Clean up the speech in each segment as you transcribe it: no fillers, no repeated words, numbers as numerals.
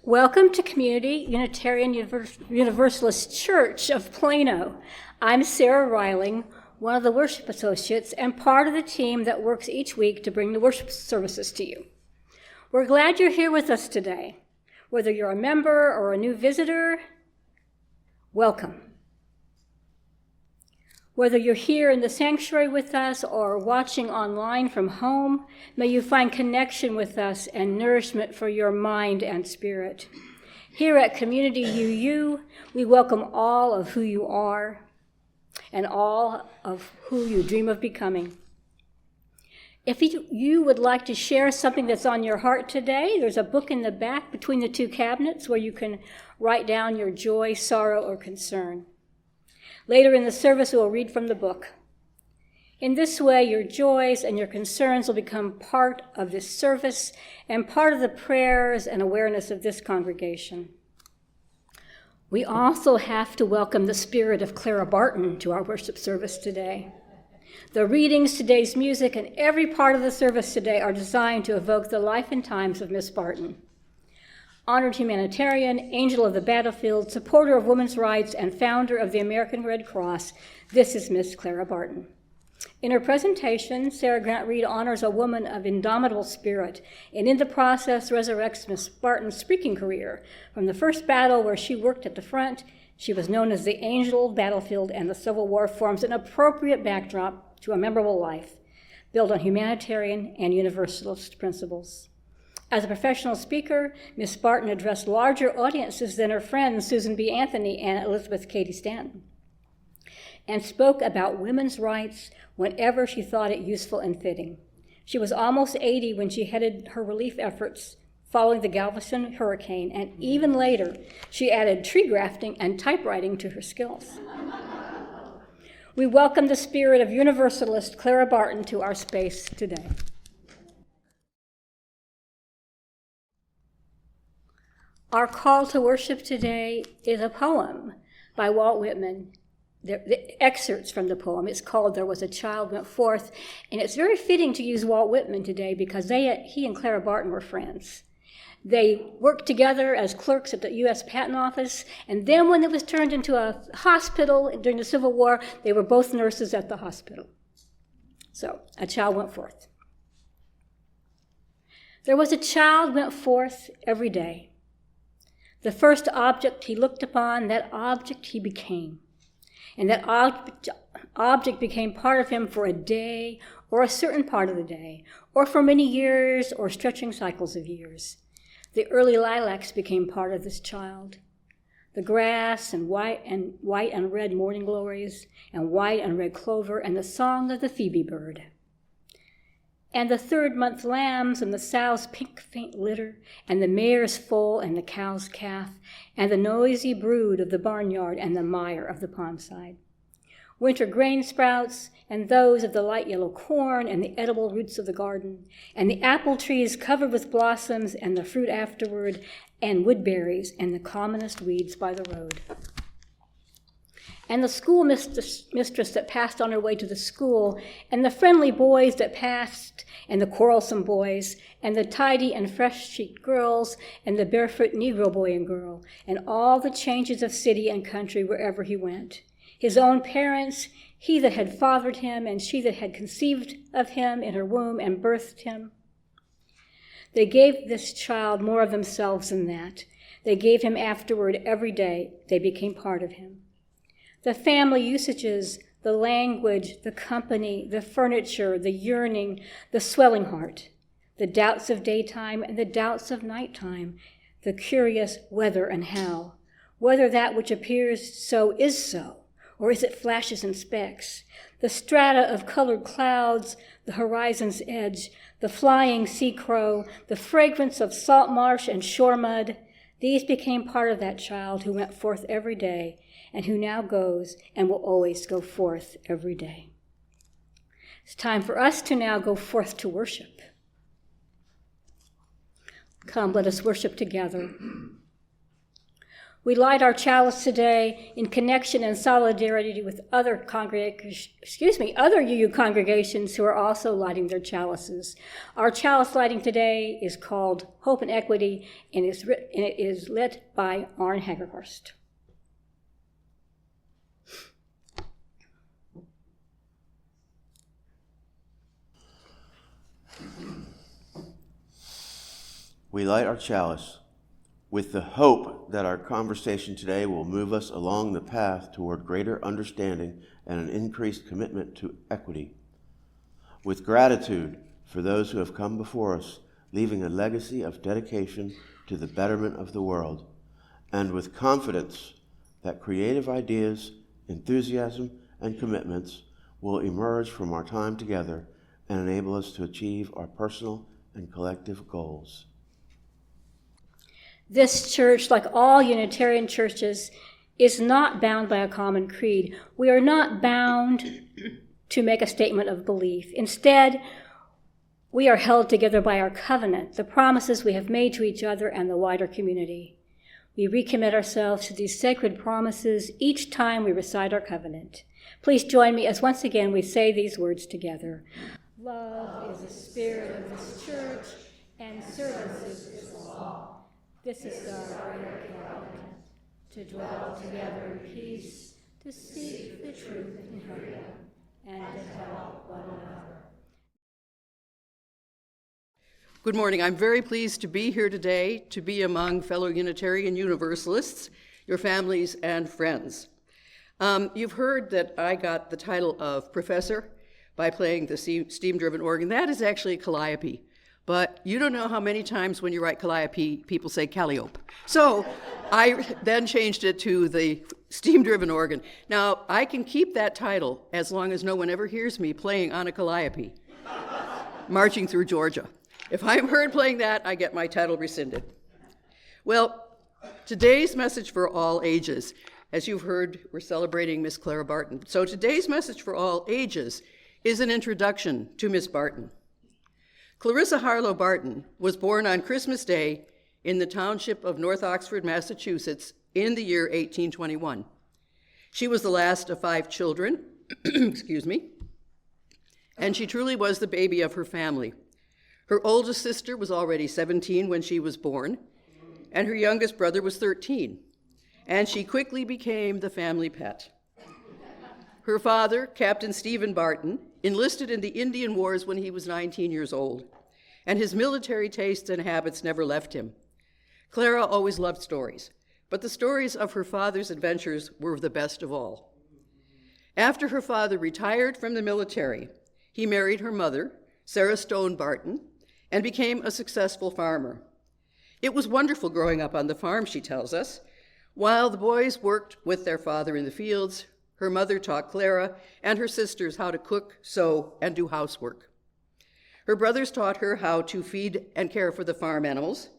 Welcome to Community Unitarian Universalist Church of Plano. I'm Sarah Reiling, one of the worship associates and part of the team that works each week to bring the worship services to you. We're glad you're here with us today. Whether you're a member or a new visitor, welcome. Whether you're here in the sanctuary with us or watching online from home, may you find connection with us and nourishment for your mind and spirit. Here at Community UU, we welcome all of who you are and all of who you dream of becoming. If you would like to share something that's on your heart today, there's a book in the back between the two cabinets where you can write down your joy, sorrow, or concern. Later in the service, we will read from the book. In this way, your joys and your concerns will become part of this service and part of the prayers and awareness of this congregation. We also have to welcome the spirit of Clara Barton to our worship service today. The readings, today's music, and every part of the service today are designed to evoke the life and times of Miss Barton. Honored humanitarian, angel of the battlefield, supporter of women's rights, and founder of the American Red Cross, this is Miss Clara Barton. In her presentation, Sarah Grant Reid honors a woman of indomitable spirit, and in the process resurrects Miss Barton's speaking career. From the first battle where she worked at the front, she was known as the angel of battlefield, and the Civil War forms an appropriate backdrop to a memorable life, built on humanitarian and universalist principles. As a professional speaker, Miss Barton addressed larger audiences than her friends Susan B. Anthony and Elizabeth Cady Stanton, and spoke about women's rights whenever she thought it useful and fitting. She was almost 80 when she headed her relief efforts following the Galveston hurricane, and even later, she added tree grafting and typewriting to her skills. We welcome the spirit of Universalist Clara Barton to our space today. Our call to worship today is a poem by Walt Whitman. The excerpts from the poem. It's called There Was a Child Went Forth, and it's very fitting to use Walt Whitman today because he and Clara Barton were friends. They worked together as clerks at the U.S. Patent Office, and then when it was turned into a hospital during the Civil War, they were both nurses at the hospital. So, a child went forth. There was a child went forth every day. The first object he looked upon, that object he became. And that object became part of him for a day, or a certain part of the day, or for many years, or stretching cycles of years. The early lilacs became part of this child. The grass and white and red morning glories, and white and red clover, and the song of the phoebe bird. And the third-month lambs, and the sow's pink faint litter, and the mare's foal, and the cow's calf, and the noisy brood of the barnyard, and the mire of the pondside. Winter grain sprouts, and those of the light yellow corn, and the edible roots of the garden, and the apple trees covered with blossoms, and the fruit afterward, and woodberries, and the commonest weeds by the road. And the school mistress that passed on her way to the school, and the friendly boys that passed, and the quarrelsome boys, and the tidy and fresh-cheeked girls, and the barefoot Negro boy and girl, and all the changes of city and country wherever he went. His own parents, he that had fathered him, and she that had conceived of him in her womb and birthed him. They gave this child more of themselves than that. They gave him afterward every day. They became part of him. The family usages, the language, the company, the furniture, the yearning, the swelling heart, the doubts of daytime and the doubts of nighttime, the curious whether and how, whether that which appears so is so, or is it flashes and specks, the strata of colored clouds, the horizon's edge, the flying sea crow, the fragrance of salt marsh and shore mud. These became part of that child who went forth every day, and who now goes and will always go forth every day. It's time for us to now go forth to worship. Come, let us worship together. We light our chalice today in connection and solidarity with other UU congregations who are also lighting their chalices. Our chalice lighting today is called Hope and Equity, and it is lit by Arne Hagerhorst. We light our chalice with the hope that our conversation today will move us along the path toward greater understanding and an increased commitment to equity. With gratitude for those who have come before us, leaving a legacy of dedication to the betterment of the world, and with confidence that creative ideas, enthusiasm, and commitments will emerge from our time together and enable us to achieve our personal and collective goals. This church, like all Unitarian churches, is not bound by a common creed. We are not bound to make a statement of belief. Instead, we are held together by our covenant, the promises we have made to each other and the wider community. We recommit ourselves to these sacred promises each time we recite our covenant. Please join me as once again we say these words together. Love is the spirit of this church, and service is law. This is our great covenant, to dwell together in peace, to seek the truth in freedom, and to help one another. Good morning. I'm very pleased to be here today, to be among fellow Unitarian Universalists, your families and friends. You've heard that I got the title of professor by playing the steam-driven organ. That is actually calliope. But you don't know how many times when you write calliope, people say calliope. So I then changed it to the steam-driven organ. Now, I can keep that title as long as no one ever hears me playing on a calliope, marching through Georgia. If I'm heard playing that, I get my title rescinded. Well, today's message for all ages, as you've heard, we're celebrating Miss Clara Barton. So today's message for all ages is an introduction to Miss Barton. Clarissa Harlow Barton was born on Christmas Day in the township of North Oxford, Massachusetts, in the year 1821. She was the last of 5 children, and she truly was the baby of her family. Her oldest sister was already 17 when she was born, and her youngest brother was 13, and she quickly became the family pet. Her father, Captain Stephen Barton, enlisted in the Indian Wars when he was 19 years old, and his military tastes and habits never left him. Clara always loved stories, but the stories of her father's adventures were the best of all. After her father retired from the military, he married her mother, Sarah Stone Barton, and became a successful farmer. It was wonderful growing up on the farm, she tells us. While the boys worked with their father in the fields, her mother taught Clara and her sisters how to cook, sew, and do housework. Her brothers taught her how to feed and care for the farm animals,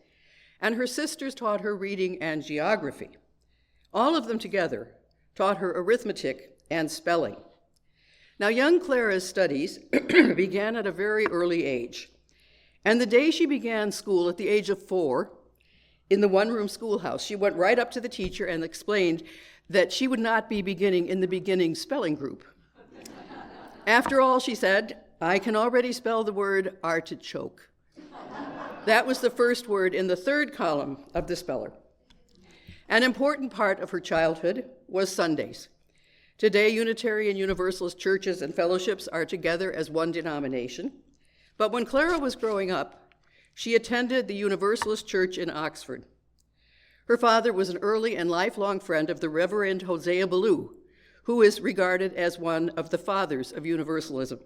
and her sisters taught her reading and geography. All of them together taught her arithmetic and spelling. Now, young Clara's studies began at a very early age, and the day she began school at the age of 4, in the one-room schoolhouse, she went right up to the teacher and explained that she would not be beginning in the beginning spelling group. After all, she said, I can already spell the word artichoke. That was the first word in the 3rd column of the speller. An important part of her childhood was Sundays. Today, Unitarian Universalist churches and fellowships are together as one denomination. But when Clara was growing up, she attended the Universalist Church in Oxford. Her father was an early and lifelong friend of the Reverend Hosea Ballou, who is regarded as one of the fathers of Universalism.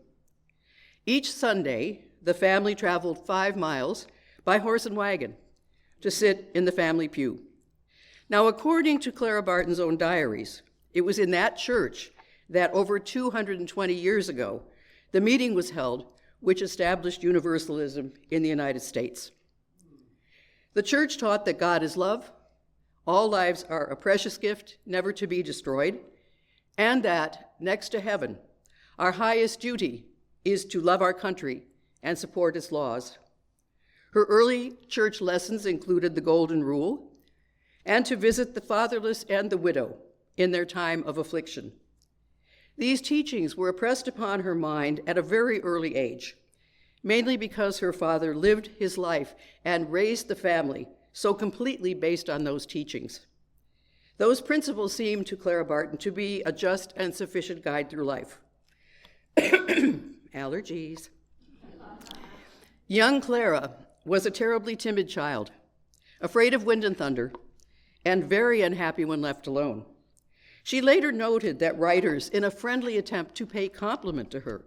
Each Sunday, the family traveled 5 miles by horse and wagon to sit in the family pew. Now, according to Clara Barton's own diaries, it was in that church that over 220 years ago, the meeting was held which established Universalism in the United States. The church taught that God is love, all lives are a precious gift, never to be destroyed, and that, next to heaven, our highest duty is to love our country and support its laws. Her early church lessons included the Golden Rule, and to visit the fatherless and the widow in their time of affliction. These teachings were impressed upon her mind at a very early age, mainly because her father lived his life and raised the family so completely based on those teachings. Those principles seemed to Clara Barton to be a just and sufficient guide through life. Allergies. Young Clara was a terribly timid child, afraid of wind and thunder, and very unhappy when left alone. She later noted that writers, in a friendly attempt to pay compliment to her,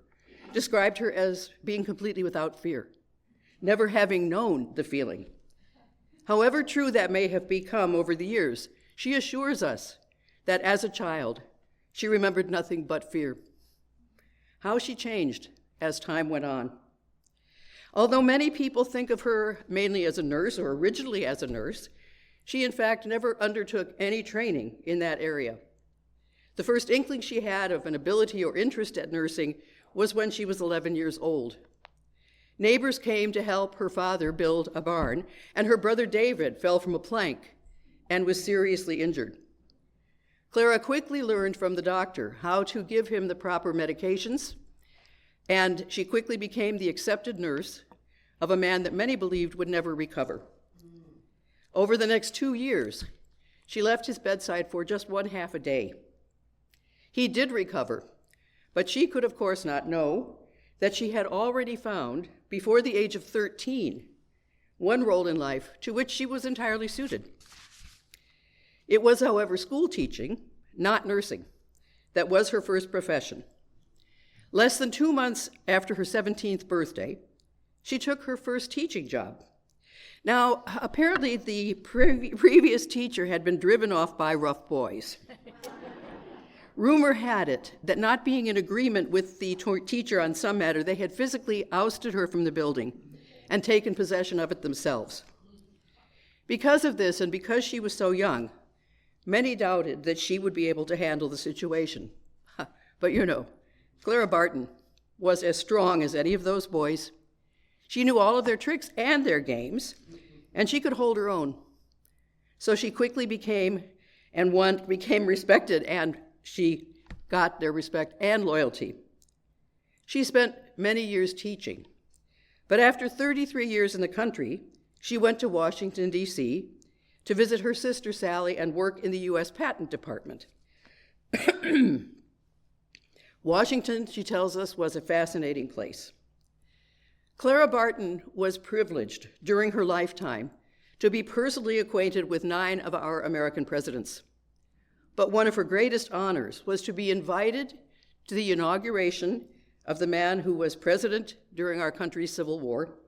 described her as being completely without fear, never having known the feeling. However true that may have become over the years, she assures us that as a child, she remembered nothing but fear. How she changed as time went on. Although many people think of her mainly as a nurse, or originally as a nurse, she in fact never undertook any training in that area. The first inkling she had of an ability or interest at nursing was when she was 11 years old. Neighbors came to help her father build a barn, and her brother David fell from a plank and was seriously injured. Clara quickly learned from the doctor how to give him the proper medications, and she quickly became the accepted nurse of a man that many believed would never recover. Over the next 2 years, she left his bedside for just 1/2 a day. He did recover, but she could, of course, not know that she had already found, before the age of 13, one role in life to which she was entirely suited. It was, however, school teaching, not nursing, that was her first profession. Less than 2 months after her 17th birthday, she took her first teaching job. Now, apparently the previous teacher had been driven off by rough boys. Rumor had it that, not being in agreement with the teacher on some matter, they had physically ousted her from the building and taken possession of it themselves. Because of this, and because she was so young, many doubted that she would be able to handle the situation. But Clara Barton was as strong as any of those boys. She knew all of their tricks and their games, and she could hold her own. So she quickly became respected, and she got their respect and loyalty. She spent many years teaching, but after 33 years in the country, she went to Washington, D.C. to visit her sister Sally and work in the U.S. Patent Department. Washington, she tells us, was a fascinating place. Clara Barton was privileged during her lifetime to be personally acquainted with 9 of our American presidents. But one of her greatest honors was to be invited to the inauguration of the man who was president during our country's Civil War,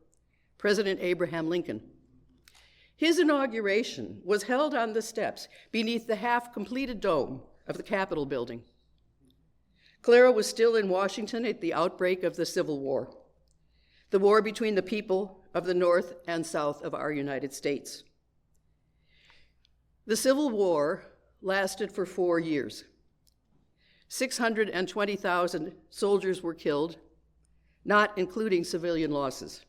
President Abraham Lincoln. His inauguration was held on the steps beneath the half-completed dome of the Capitol building. Clara was still in Washington at the outbreak of the Civil War, the war between the people of the North and South of our United States. The Civil War lasted for 4 years. 620,000 soldiers were killed, not including civilian losses.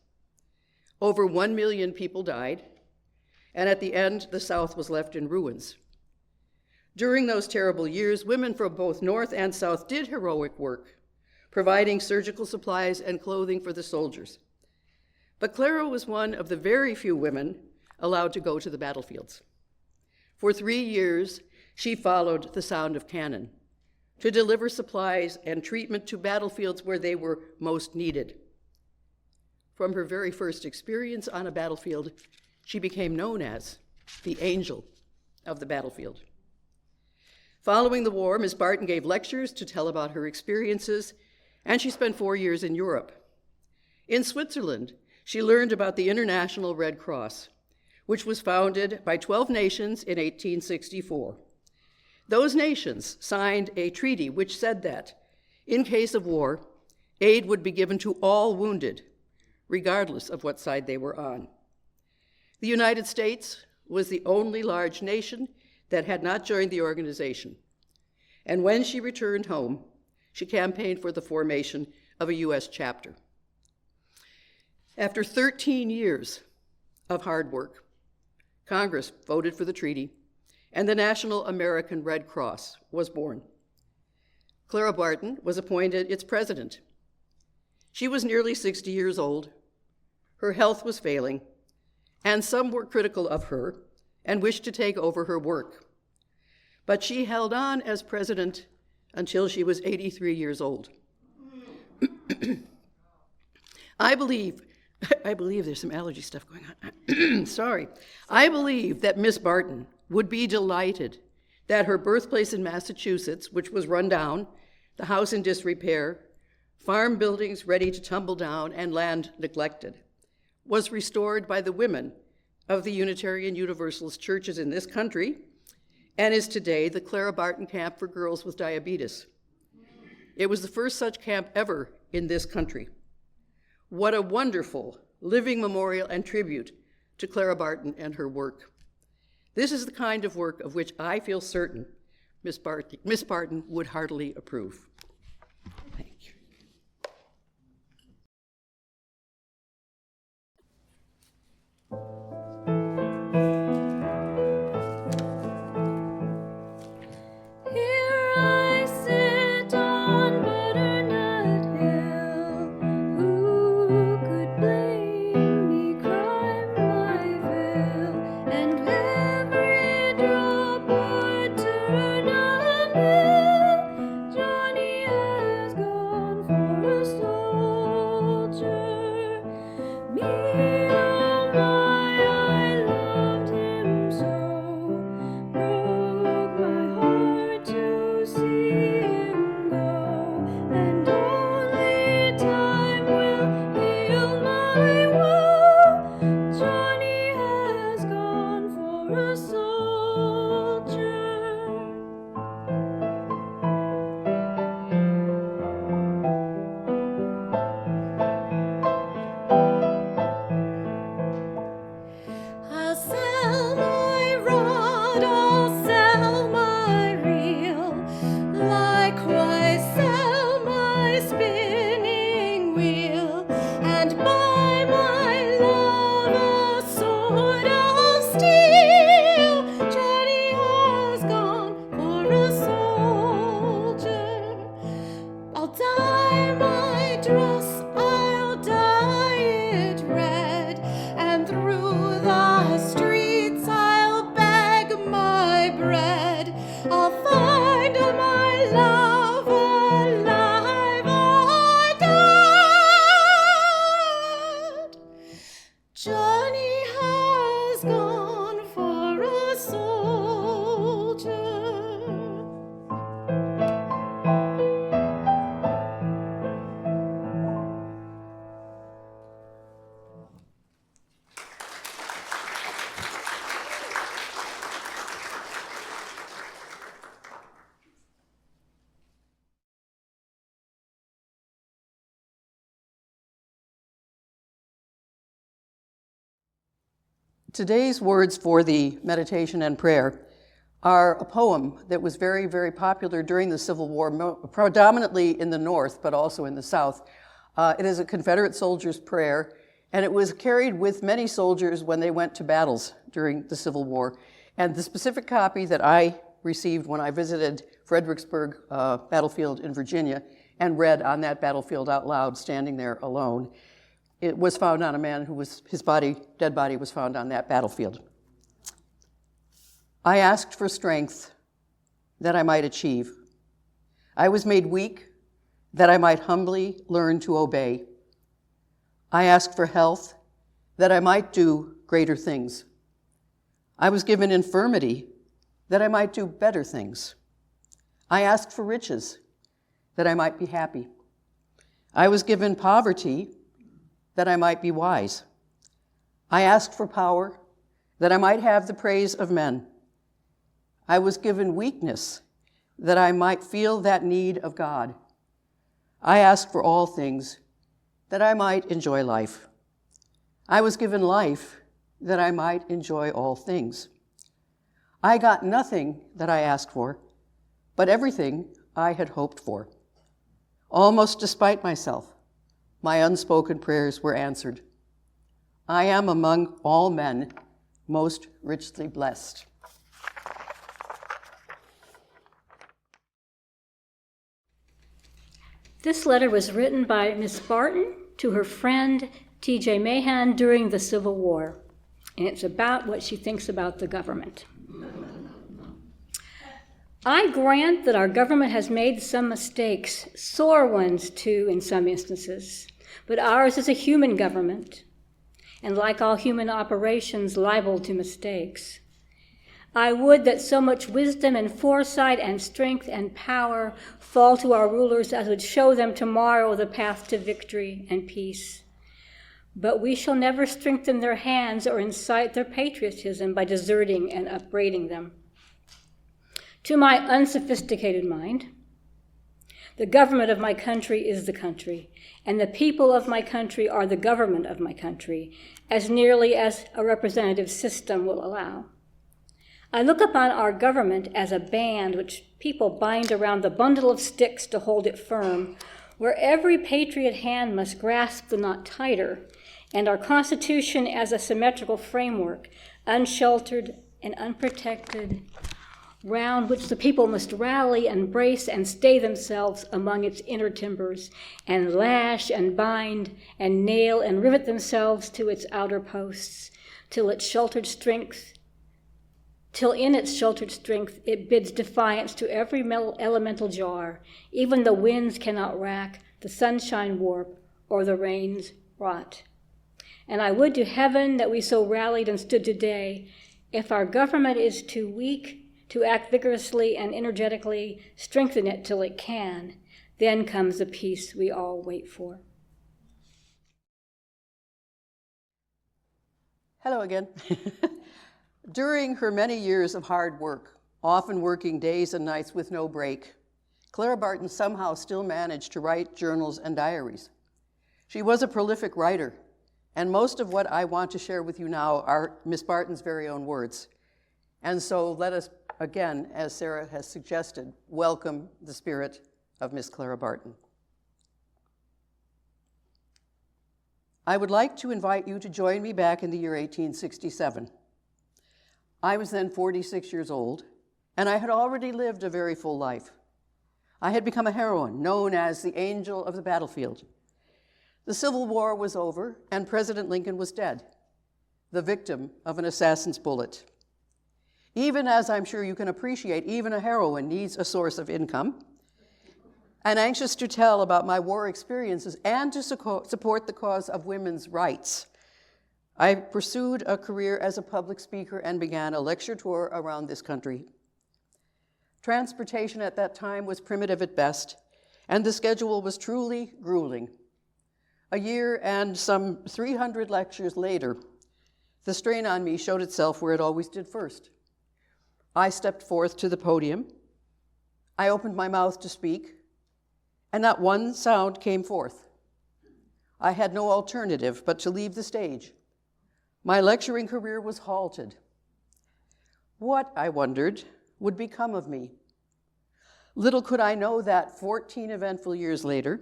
Over 1 million people died, and at the end, the South was left in ruins. During those terrible years, women from both North and South did heroic work, providing surgical supplies and clothing for the soldiers. But Clara was one of the very few women allowed to go to the battlefields. For 3 years, she followed the sound of cannon to deliver supplies and treatment to battlefields where they were most needed. From her very first experience on a battlefield, she became known as the angel of the battlefield. Following the war, Ms. Barton gave lectures to tell about her experiences, and she spent 4 years in Europe. In Switzerland, she learned about the International Red Cross, which was founded by 12 nations in 1864. Those nations signed a treaty which said that, in case of war, aid would be given to all wounded, regardless of what side they were on. The United States was the only large nation that had not joined the organization. And when she returned home, she campaigned for the formation of a U.S. chapter. After 13 years of hard work, Congress voted for the treaty, and the National American Red Cross was born. Clara Barton was appointed its president. She was nearly 60 years old. Her health was failing, and some were critical of her and wished to take over her work. But she held on as president until she was 83 years old. I believe there's some allergy stuff going on. Sorry. I believe that Miss Barton would be delighted that her birthplace in Massachusetts, which was run down, the house in disrepair, farm buildings ready to tumble down, and land neglected, was restored by the women of the Unitarian Universalist churches in this country, and is today the Clara Barton Camp for Girls with Diabetes. It was the first such camp ever in this country. What a wonderful living memorial and tribute to Clara Barton and her work. This is the kind of work of which I feel certain Miss Barton would heartily approve. Thank you. Here I sit on Butternut Hill. Who could blame me? Crime my fill, and every drop would turn uphill. Johnny has gone for a soldier. Me, oh my, I loved him so. Broke my heart to see him go, and only time will heal my woe. Johnny has gone for a soldier. I'll sell my rod, I'll sell my reel, likewise sell my spinning wheel, and buy my love a sword of steel. Johnny has gone for a soldier. I'll dye my dress, I'll dye it red, and through the streets I'll beg my bread. I'll find my love alive or dead. Johnny has gone for a soldier. Today's words for the meditation and prayer are a poem that was very, very popular during the Civil War, predominantly in the North, but also in the South. It is a Confederate soldier's prayer, and it was carried with many soldiers when they went to battles during the Civil War. And the specific copy that I received when I visited Fredericksburg battlefield in Virginia and read on that battlefield out loud, standing there alone, it was found on a man who was, his body, dead body was found on that battlefield. I asked for strength that I might achieve. I was made weak that I might humbly learn to obey. I asked for health that I might do greater things. I was given infirmity that I might do better things. I asked for riches that I might be happy. I was given poverty that I might be wise. I asked for power that I might have the praise of men. I was given weakness that I might feel that need of God. I asked for all things that I might enjoy life. I was given life that I might enjoy all things. I got nothing that I asked for, but everything I had hoped for. Almost despite myself, my unspoken prayers were answered. I am among all men most richly blessed. This letter was written by Miss Barton to her friend T.J. Mahan during the Civil War, and it's about what she thinks about the government. I grant that our government has made some mistakes, sore ones too in some instances, but ours is a human government, and like all human operations, liable to mistakes. I would that so much wisdom and foresight and strength and power fall to our rulers as would show them tomorrow the path to victory and peace. But we shall never strengthen their hands or incite their patriotism by deserting and upbraiding them. To my unsophisticated mind, the government of my country is the country, and the people of my country are the government of my country, as nearly as a representative system will allow. I look upon our government as a band which people bind around the bundle of sticks to hold it firm, where every patriot hand must grasp the knot tighter, and our Constitution as a symmetrical framework, unsheltered and unprotected, round which the people must rally and brace and stay themselves among its inner timbers, and lash and bind and nail and rivet themselves to its outer posts, till in its sheltered strength it bids defiance to every elemental jar. Even the winds cannot rack, the sunshine warp, or the rains rot. And I would to heaven that we so rallied and stood today. If our government is too weak to act vigorously and energetically, strengthen it till it can. Then comes the peace we all wait for. Hello again. During her many years of hard work, often working days and nights with no break, Clara Barton somehow still managed to write journals and diaries. She was a prolific writer, and most of what I want to share with you now are Miss Barton's very own words. And so let us, again, as Sarah has suggested, welcome the spirit of Miss Clara Barton. I would like to invite you to join me back in the year 1867. I was then 46 years old, and I had already lived a very full life. I had become a heroine, known as the Angel of the Battlefield. The Civil War was over, and President Lincoln was dead, the victim of an assassin's bullet. Even as I'm sure you can appreciate, even a heroine needs a source of income. And anxious to tell about my war experiences and to support the cause of women's rights, I pursued a career as a public speaker and began a lecture tour around this country. Transportation at that time was primitive at best, and the schedule was truly grueling. A year and some 300 lectures later, the strain on me showed itself where it always did first. I stepped forth to the podium. I opened my mouth to speak, and not one sound came forth. I had no alternative but to leave the stage. My lecturing career was halted. What, I wondered, would become of me? Little could I know that 14 eventful years later,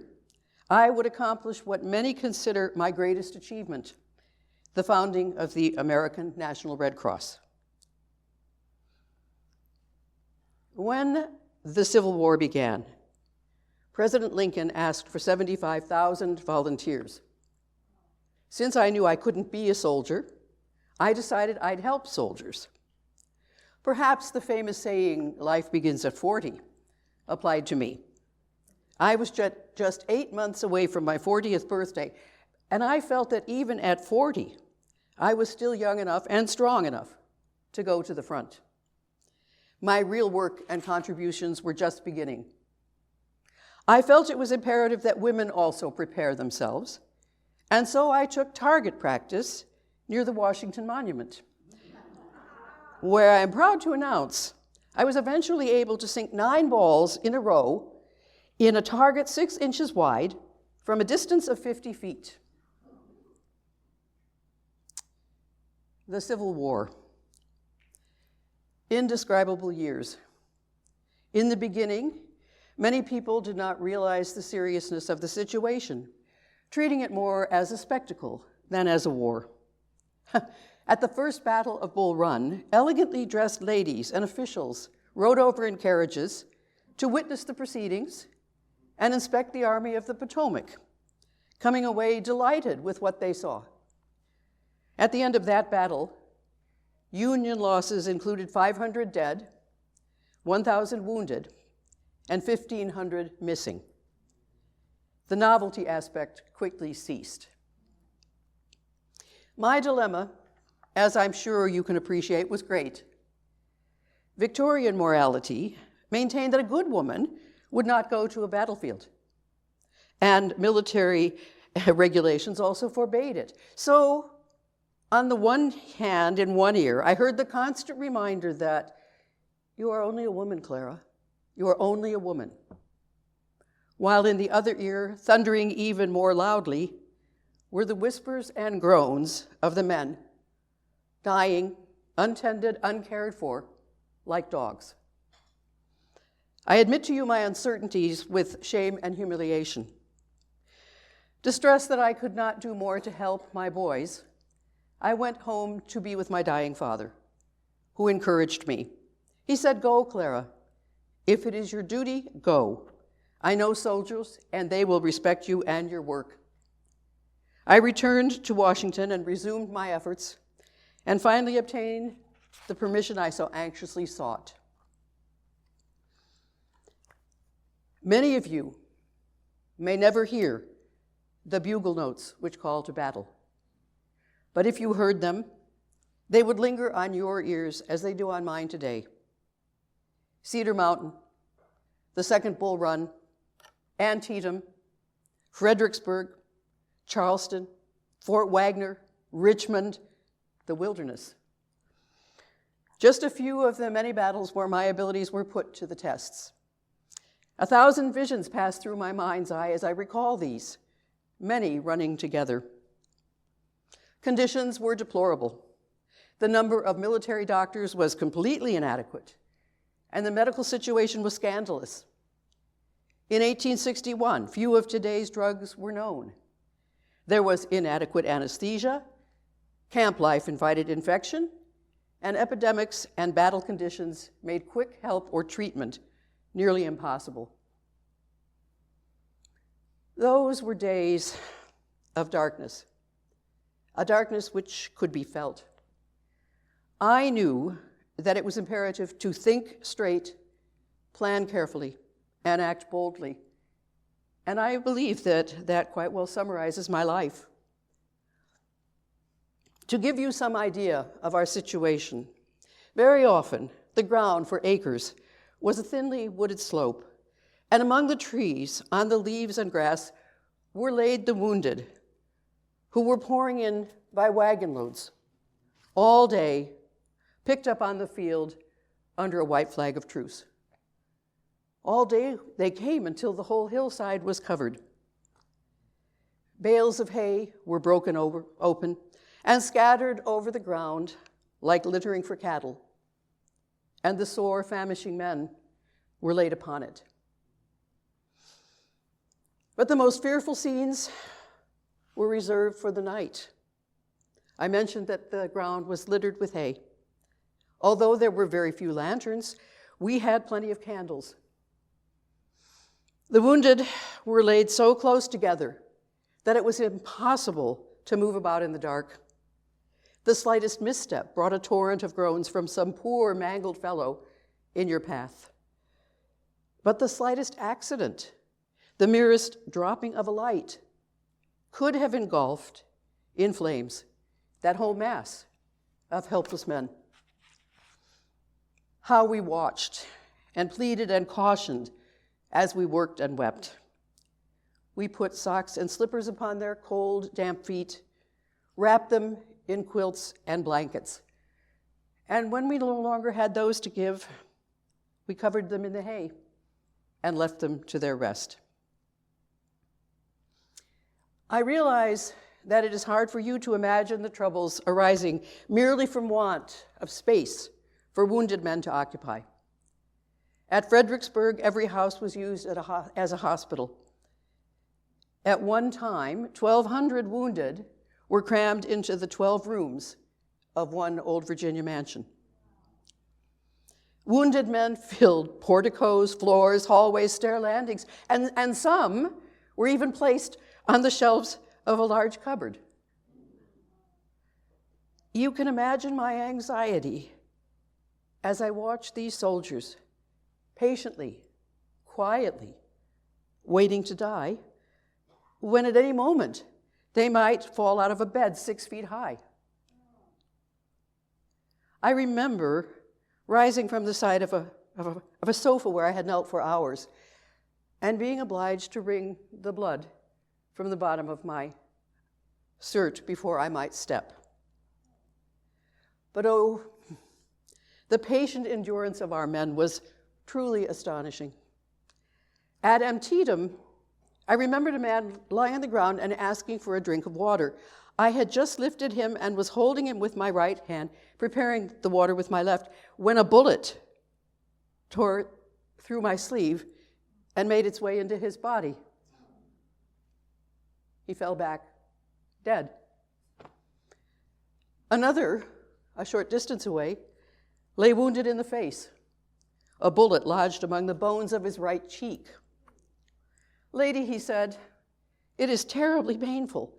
I would accomplish what many consider my greatest achievement, the founding of the American National Red Cross. When the Civil War began, President Lincoln asked for 75,000 volunteers. Since I knew I couldn't be a soldier, I decided I'd help soldiers. Perhaps the famous saying, "Life begins at 40, applied to me. I was just 8 months away from my 40th birthday, and I felt that even at 40, I was still young enough and strong enough to go to the front. My real work and contributions were just beginning. I felt it was imperative that women also prepare themselves, and so I took target practice near the Washington Monument, where I am proud to announce I was eventually able to sink 9 balls in a row in a target 6 inches wide from a distance of 50 feet. The Civil War. Indescribable years. In the beginning, many people did not realize the seriousness of the situation, treating it more as a spectacle than as a war. At the first Battle of Bull Run, elegantly dressed ladies and officials rode over in carriages to witness the proceedings and inspect the Army of the Potomac, coming away delighted with what they saw. At the end of that battle, Union losses included 500 dead, 1,000 wounded, and 1,500 missing. The novelty aspect quickly ceased. My dilemma, as I'm sure you can appreciate, was great. Victorian morality maintained that a good woman would not go to a battlefield, and military regulations also forbade it. So, on the one hand, in one ear, I heard the constant reminder that you are only a woman, Clara. You are only a woman. While in the other ear, thundering even more loudly, were the whispers and groans of the men, dying, untended, uncared for, like dogs. I admit to you my uncertainties with shame and humiliation. Distressed that I could not do more to help my boys, I went home to be with my dying father, who encouraged me. He said, "Go, Clara. If it is your duty, go. I know soldiers, and they will respect you and your work." I returned to Washington and resumed my efforts, and finally obtained the permission I so anxiously sought. Many of you may never hear the bugle notes which call to battle, but if you heard them, they would linger on your ears as they do on mine today. Cedar Mountain, the Second Bull Run, Antietam, Fredericksburg, Charleston, Fort Wagner, Richmond, the Wilderness. Just a few of the many battles where my abilities were put to the tests. 1,000 visions pass through my mind's eye as I recall these, many running together. Conditions were deplorable. The number of military doctors was completely inadequate, and the medical situation was scandalous. In 1861, few of today's drugs were known. There was inadequate anesthesia, camp life invited infection, and epidemics and battle conditions made quick help or treatment nearly impossible. Those were days of darkness, a darkness which could be felt. I knew that it was imperative to think straight, plan carefully, and act boldly. And I believe that that quite well summarizes my life. To give you some idea of our situation, very often the ground for acres was a thinly wooded slope, and among the trees, on the leaves and grass, were laid the wounded, who were pouring in by wagon loads all day, picked up on the field under a white flag of truce. All day they came until the whole hillside was covered. Bales of hay were broken open and scattered over the ground like littering for cattle, and the sore, famishing men were laid upon it. But the most fearful scenes were reserved for the night. I mentioned that the ground was littered with hay. Although there were very few lanterns, we had plenty of candles. The wounded were laid so close together that it was impossible to move about in the dark. The slightest misstep brought a torrent of groans from some poor, mangled fellow in your path. But the slightest accident, the merest dropping of a light, could have engulfed in flames that whole mass of helpless men. How we watched and pleaded and cautioned as we worked and wept. We put socks and slippers upon their cold, damp feet, wrapped them in quilts and blankets. And when we no longer had those to give, we covered them in the hay and left them to their rest. I realize that it is hard for you to imagine the troubles arising merely from want of space for wounded men to occupy. At Fredericksburg, every house was used as a hospital. At one time, 1,200 wounded were crammed into the 12 rooms of one old Virginia mansion. Wounded men filled porticos, floors, hallways, stair landings, and some were even placed on the shelves of a large cupboard. You can imagine my anxiety as I watched these soldiers patiently, quietly, waiting to die, when at any moment they might fall out of a bed 6 feet high. I remember rising from the side of a sofa where I had knelt for hours and being obliged to wring the blood from the bottom of my shirt before I might step. But oh, the patient endurance of our men was truly astonishing. At Antietam, I remembered a man lying on the ground and asking for a drink of water. I had just lifted him and was holding him with my right hand, preparing the water with my left, when a bullet tore through my sleeve and made its way into his body. He fell back, dead. Another, a short distance away, lay wounded in the face. A bullet lodged among the bones of his right cheek. "Lady," he said, "it is terribly painful.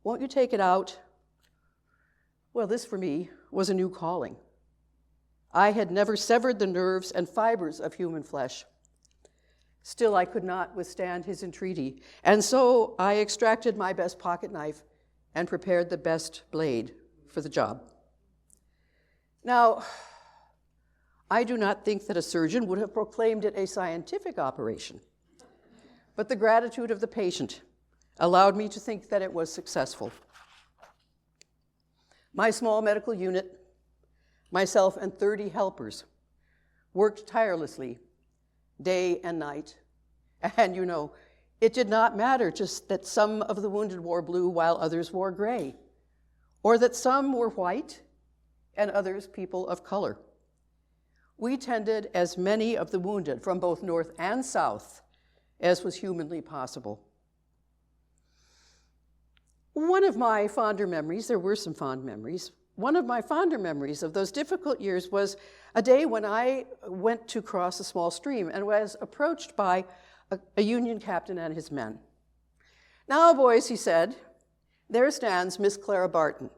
Won't you take it out?" Well, this for me was a new calling. I had never severed the nerves and fibers of human flesh. Still, I could not withstand his entreaty, and so I extracted my best pocket knife and prepared the best blade for the job. Now, I do not think that a surgeon would have proclaimed it a scientific operation, but the gratitude of the patient allowed me to think that it was successful. My small medical unit, myself and 30 helpers, worked tirelessly, day and night. And you know, it did not matter just that some of the wounded wore blue while others wore gray, or that some were white and others people of color. We tended as many of the wounded from both North and South as was humanly possible. One of my fonder memories, there were some fond memories, one of my fonder memories of those difficult years was a day when I went to cross a small stream and was approached by a Union captain and his men. "Now, boys," he said, "there stands Miss Clara Barton.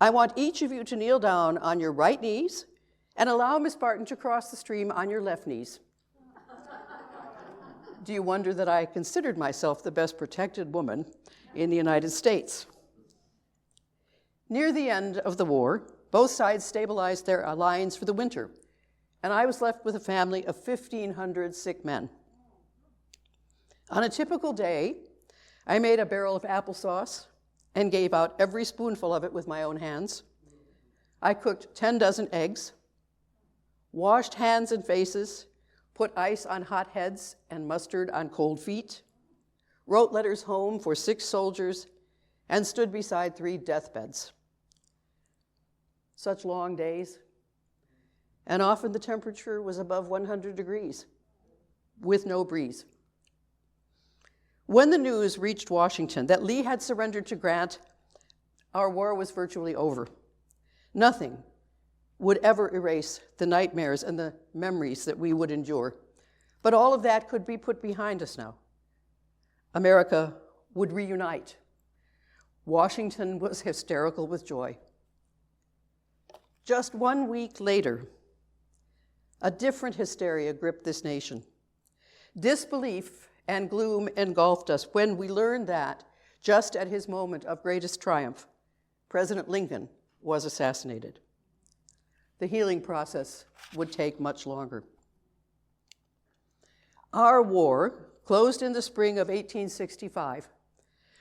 I want each of you to kneel down on your right knees and allow Miss Barton to cross the stream on your left knees." Do you wonder that I considered myself the best protected woman in the United States? Near the end of the war, both sides stabilized their lines for the winter, and I was left with a family of 1,500 sick men. On a typical day, I made a barrel of applesauce and gave out every spoonful of it with my own hands. I cooked 10 dozen eggs, washed hands and faces, put ice on hot heads and mustard on cold feet, wrote letters home for 6 soldiers, and stood beside 3 deathbeds. Such long days, and often the temperature was above 100 degrees, with no breeze. When the news reached Washington that Lee had surrendered to Grant, our war was virtually over. Nothing would ever erase the nightmares and the memories that we would endure. But all of that could be put behind us now. America would reunite. Washington was hysterical with joy. Just 1 week later, a different hysteria gripped this nation. Disbelief and gloom engulfed us when we learned that, just at his moment of greatest triumph, President Lincoln was assassinated. The healing process would take much longer. Our war closed in the spring of 1865,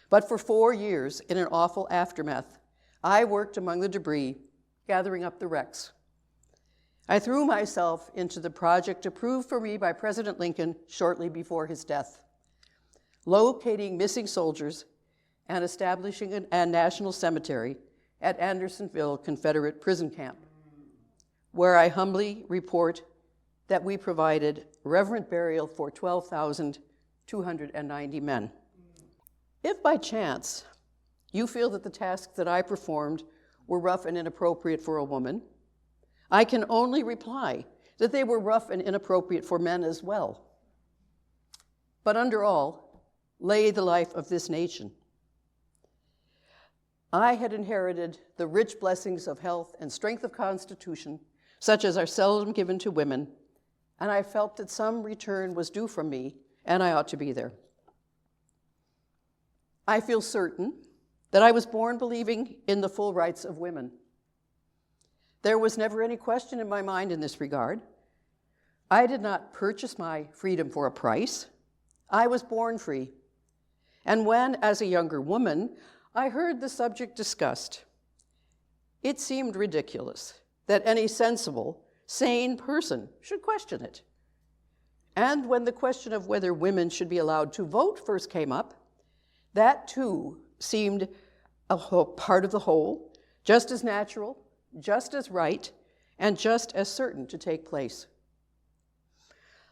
but for 4 years, in an awful aftermath, I worked among the debris, gathering up the wrecks. I threw myself into the project approved for me by President Lincoln shortly before his death, locating missing soldiers and establishing a national cemetery at Andersonville Confederate Prison Camp, where I humbly report that we provided reverent burial for 12,290 men. If by chance you feel that the tasks that I performed were rough and inappropriate for a woman, I can only reply that they were rough and inappropriate for men as well. But under all lay the life of this nation. I had inherited the rich blessings of health and strength of constitution, such as are seldom given to women, and I felt that some return was due from me, and I ought to be there. I feel certain that I was born believing in the full rights of women. There was never any question in my mind in this regard. I did not purchase my freedom for a price. I was born free. And when, as a younger woman, I heard the subject discussed, it seemed ridiculous that any sensible, sane person should question it. And when the question of whether women should be allowed to vote first came up, that too seemed a part of the whole, just as natural, just as right, and just as certain to take place.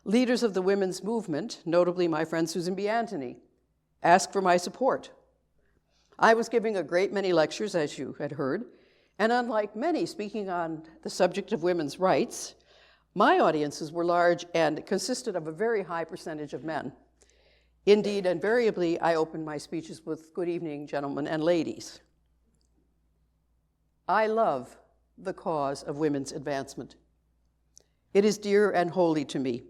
Leaders of the women's movement, notably my friend Susan B. Anthony, asked for my support. I was giving a great many lectures, as you had heard, and unlike many speaking on the subject of women's rights, my audiences were large and consisted of a very high percentage of men. Indeed, invariably, I opened my speeches with "Good evening, gentlemen and ladies." I love the cause of women's advancement. It is dear and holy to me,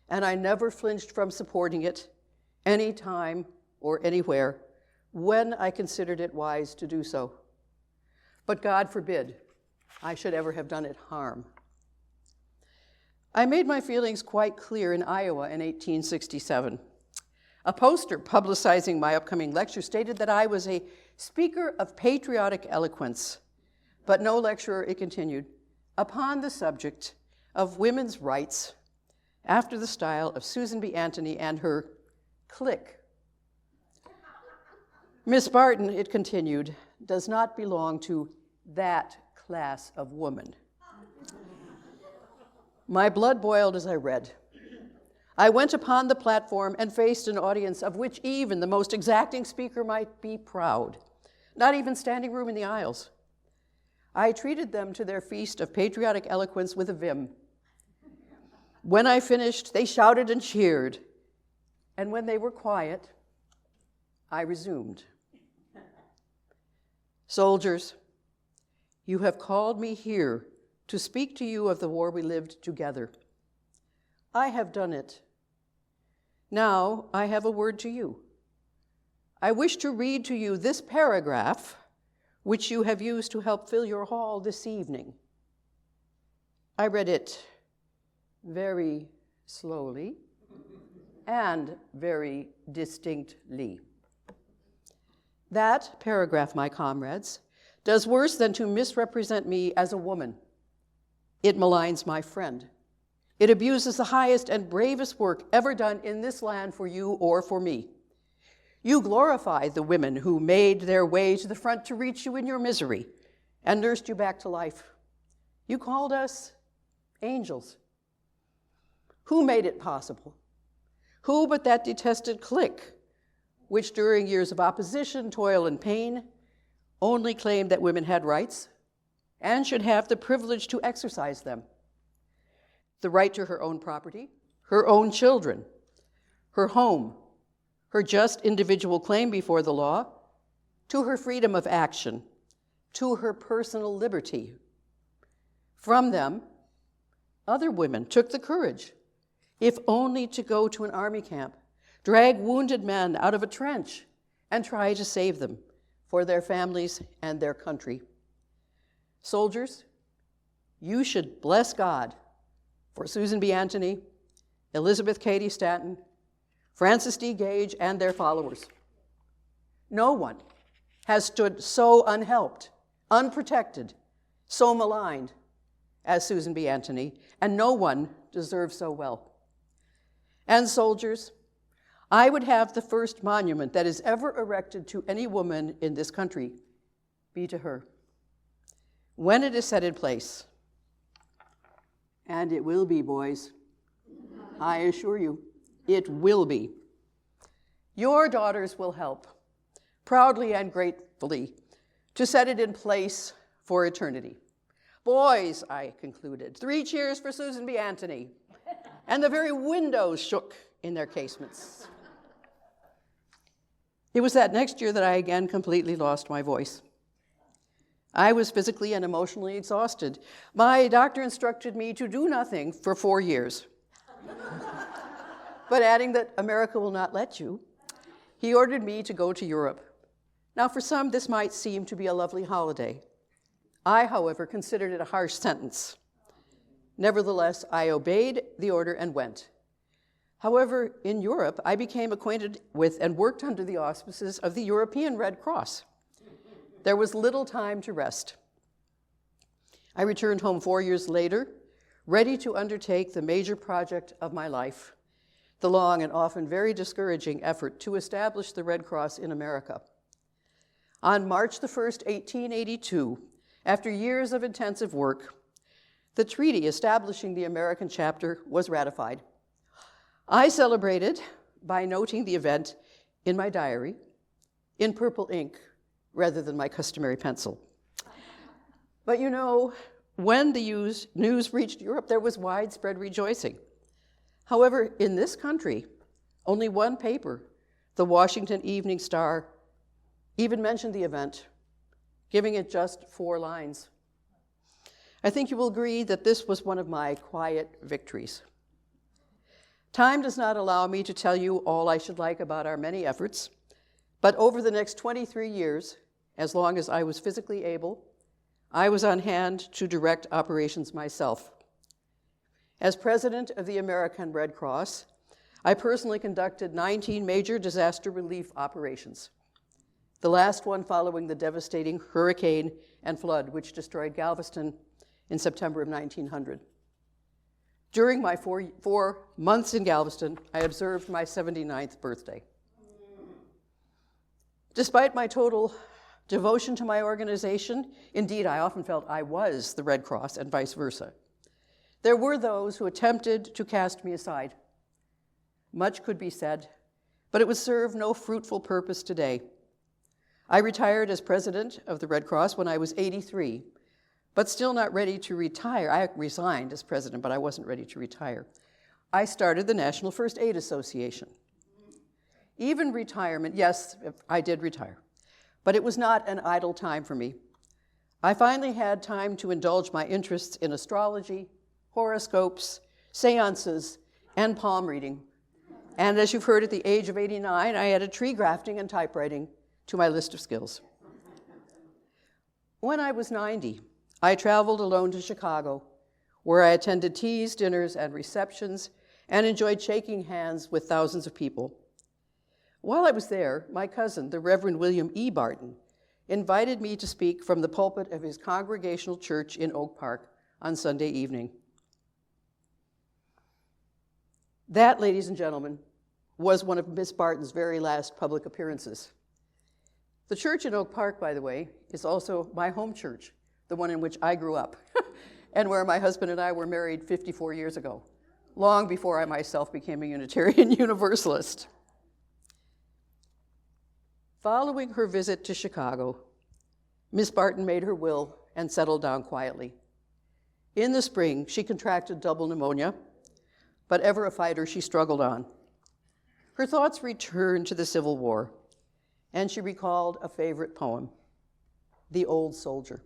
and I never flinched from supporting it any time or anywhere when I considered it wise to do so. But God forbid I should ever have done it harm. I made my feelings quite clear in Iowa in 1867. A poster publicizing my upcoming lecture stated that I was a speaker of patriotic eloquence, but no lecturer, it continued, upon the subject of women's rights after the style of Susan B. Anthony and her clique. Miss Barton, it continued, does not belong to that class of woman. My blood boiled as I read. I went upon the platform and faced an audience of which even the most exacting speaker might be proud, not even standing room in the aisles. I treated them to their feast of patriotic eloquence with a vim. When I finished, they shouted and cheered, and when they were quiet, I resumed. Soldiers, you have called me here to speak to you of the war we lived together. I have done it. Now I have a word to you. I wish to read to you this paragraph, which you have used to help fill your hall this evening. I read it very slowly and very distinctly. That paragraph, my comrades, does worse than to misrepresent me as a woman. It maligns my friend. It abuses the highest and bravest work ever done in this land for you or for me. You glorify the women who made their way to the front to reach you in your misery and nursed you back to life. You called us angels. Who made it possible? Who but that detested clique, which during years of opposition, toil, and pain, only claimed that women had rights and should have the privilege to exercise them. The right to her own property, her own children, her home, her just individual claim before the law, to her freedom of action, to her personal liberty. From them, other women took the courage, if only to go to an army camp, drag wounded men out of a trench, and try to save them for their families and their country. Soldiers, you should bless God for Susan B. Anthony, Elizabeth Cady Stanton, Francis D. Gage, and their followers. No one has stood so unhelped, unprotected, so maligned as Susan B. Anthony, and no one deserves so well. And soldiers, I would have the first monument that is ever erected to any woman in this country be to her. When it is set in place, and it will be, boys, I assure you, it will be. Your daughters will help, proudly and gratefully, to set it in place for eternity. Boys, I concluded, 3 cheers for Susan B. Anthony. And the very windows shook in their casements. It was that next year that I again completely lost my voice. I was physically and emotionally exhausted. My doctor instructed me to do nothing for 4 years. But adding that America will not let you, he ordered me to go to Europe. Now, for some, this might seem to be a lovely holiday. I, however, considered it a harsh sentence. Nevertheless, I obeyed the order and went. However, in Europe, I became acquainted with and worked under the auspices of the European Red Cross. There was little time to rest. I returned home 4 years later, ready to undertake the major project of my life, the long and often very discouraging effort to establish the Red Cross in America. On March the 1st, 1882, after years of intensive work, the treaty establishing the American chapter was ratified. I celebrated by noting the event in my diary in purple ink rather than my customary pencil. But you know, when the news reached Europe, there was widespread rejoicing. However, in this country, only one paper, the Washington Evening Star, even mentioned the event, giving it just 4 lines. I think you will agree that this was one of my quiet victories. Time does not allow me to tell you all I should like about our many efforts, but over the next 23 years, as long as I was physically able, I was on hand to direct operations myself. As president of the American Red Cross, I personally conducted 19 major disaster relief operations, the last one following the devastating hurricane and flood which destroyed Galveston in September of 1900. During my 4 months in Galveston, I observed my 79th birthday. Despite my total devotion to my organization, indeed, I often felt I was the Red Cross and vice versa. There were those who attempted to cast me aside. Much could be said, but it would serve no fruitful purpose today. I retired as president of the Red Cross when I was 83, but still not ready to retire. I resigned as president, but I wasn't ready to retire. I started the National First Aid Association. Even retirement, yes, I did retire, but it was not an idle time for me. I finally had time to indulge my interests in astrology, horoscopes, seances, and palm reading. And as you've heard, at the age of 89, I added tree grafting and typewriting to my list of skills. When I was 90, I traveled alone to Chicago, where I attended teas, dinners, and receptions, and enjoyed shaking hands with thousands of people. While I was there, my cousin, the Reverend William E. Barton, invited me to speak from the pulpit of his congregational church in Oak Park on Sunday evening. That, ladies and gentlemen, was one of Miss Barton's very last public appearances. The church in Oak Park, by the way, is also my home church, the one in which I grew up, and where my husband and I were married 54 years ago, long before I myself became a Unitarian Universalist. Following her visit to Chicago, Miss Barton made her will and settled down quietly. In the spring, she contracted double pneumonia, but ever a fighter, she struggled on. Her thoughts returned to the Civil War, and she recalled a favorite poem, The Old Soldier.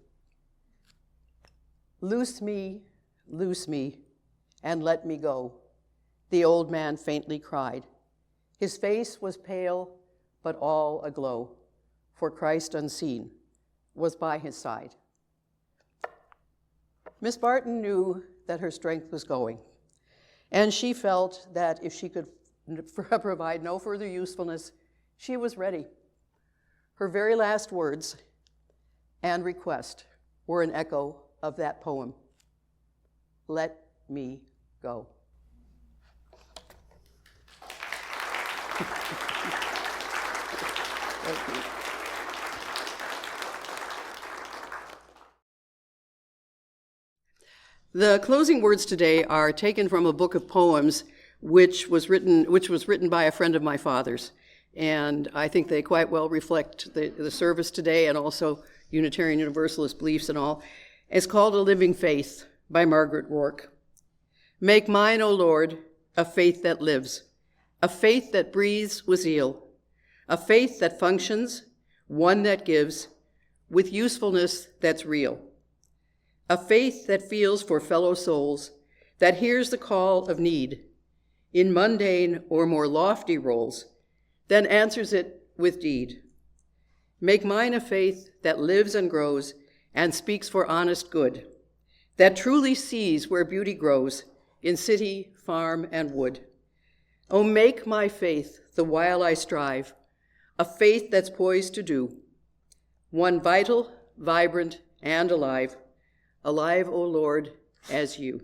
Loose me, and let me go, the old man faintly cried. His face was pale, but all aglow, for Christ unseen was by his side. Miss Barton knew that her strength was going, and she felt that if she could provide no further usefulness, she was ready. Her very last words and request were an echo of that poem, Let Me Go. Thank you. The closing words today are taken from a book of poems which was written by a friend of my father's, and I think they quite well reflect the service today and also Unitarian Universalist beliefs and all. It's called A Living Faith by Margaret Rorke. Make mine, O Lord, a faith that lives, a faith that breathes with zeal, a faith that functions, one that gives, with usefulness that's real, a faith that feels for fellow souls, that hears the call of need in mundane or more lofty roles, then answers it with deed. Make mine a faith that lives and grows and speaks for honest good, that truly sees where beauty grows in city, farm, and wood. Oh, make my faith, the while I strive, a faith that's poised to do, one vital, vibrant, and alive, alive, O Lord, as you.